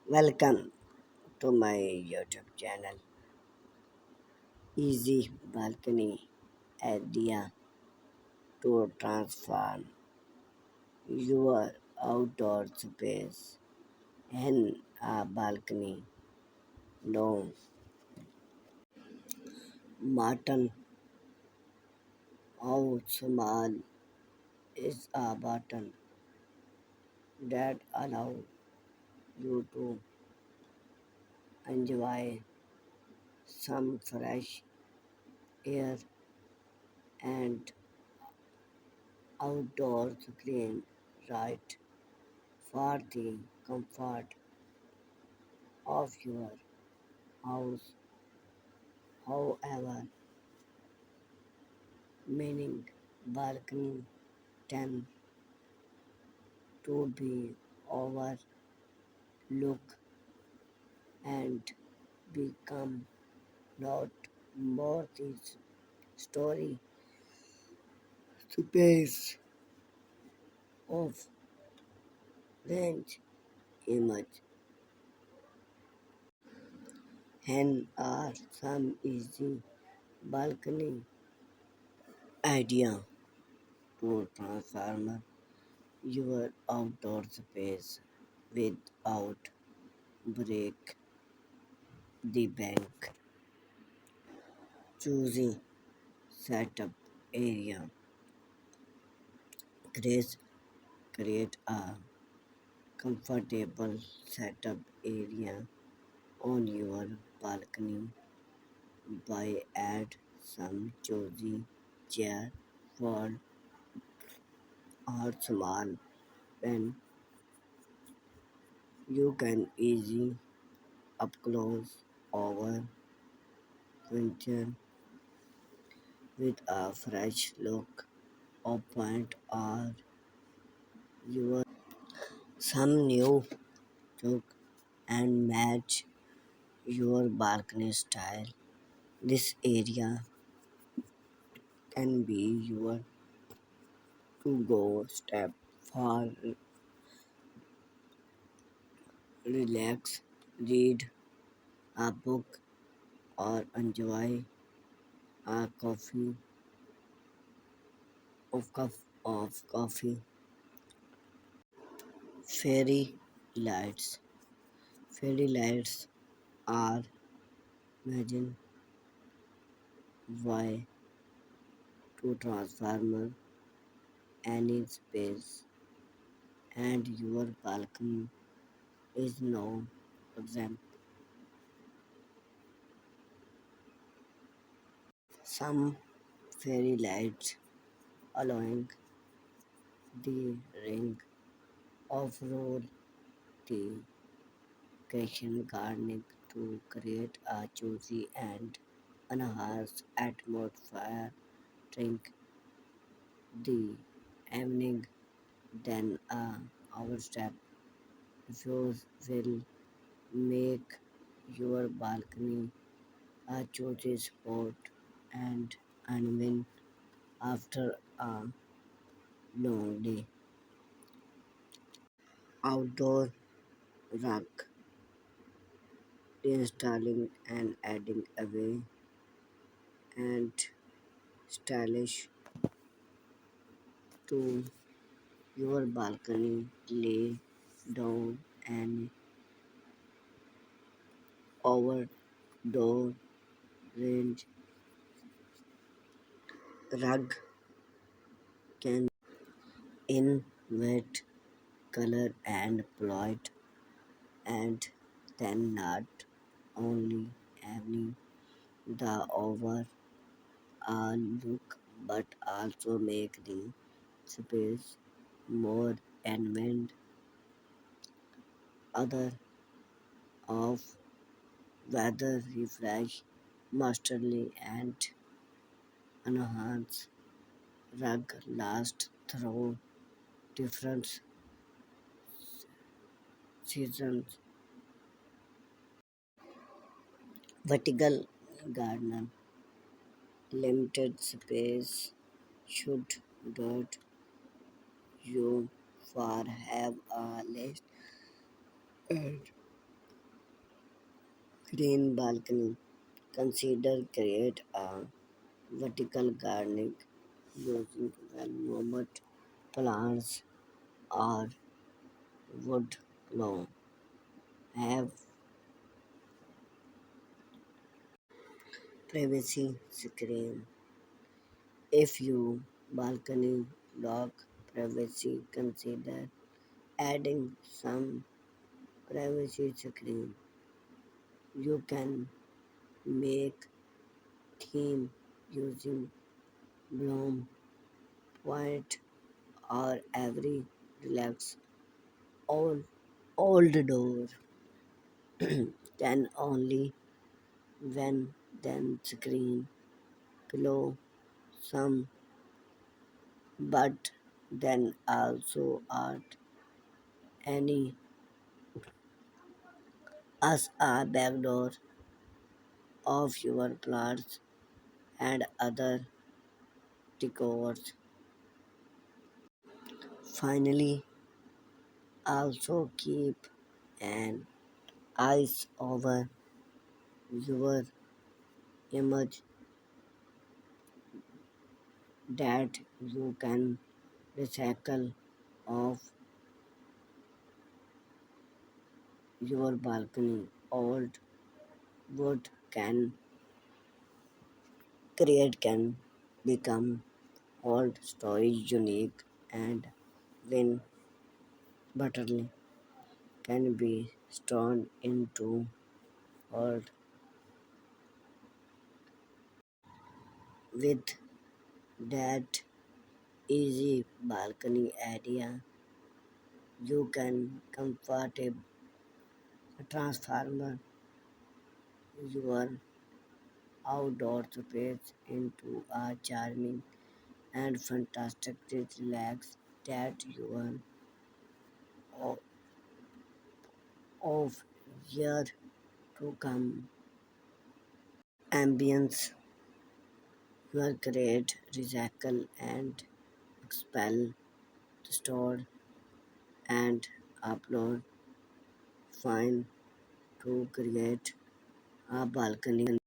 Welcome to my YouTube channel. Easy balcony idea to transform your outdoor space in a balcony. No matter how small is a button that allow you to enjoy some fresh air and outdoor green right for the comfort of your house. However, meaning balcony tend to be overlooked and become not more this story space of range image and are some easy balcony idea to transform your outdoor space without break the bank. Choosing setup area create create a comfortable setup area on your balcony by add some cozy chair wall or small pen. You can easy up close over winter with a fresh look or paint or your some new look and match your balcony style. This area can be your to go step for relax, read a book, or enjoy a coffee. Fairy lights. Fairy lights are imagine why to transform any space, and your balcony is no example. Some fairy lights allowing the ring of roll the kitchen gardening to create a cozy and enhanced atmosphere. Drink the evening, then our step views will make your balcony a cozy spot and unwind after a long day. Outdoor rug installing and adding away and stylish to your balcony. Lay down an outdoor range rug can in wet color and plot and then not only having the overall look but also make the space more and other of weather refresh masterly and enhance rug last through different seasons. Vertical garden limited space should not you far have a list and Green balcony. Consider create a vertical gardening using well-moved plants or wood lawn. Have privacy screen. If you balcony block privacy, consider adding some privacy screen. You can make theme using bloom, point, or every relax old old door can only when then screen below some but then also art any as a backdoor of your plants and other decors. Finally, also keep an eyes over your image that you can recycle of your balcony. Old wood can create can become old story unique and when butterly can be turned into old with that easy balcony area you can comfortably transform your outdoor space into a charming and fantastic relax that your o- of year to come. Ambience your create, recycle and expel, store and upload fine to create a balcony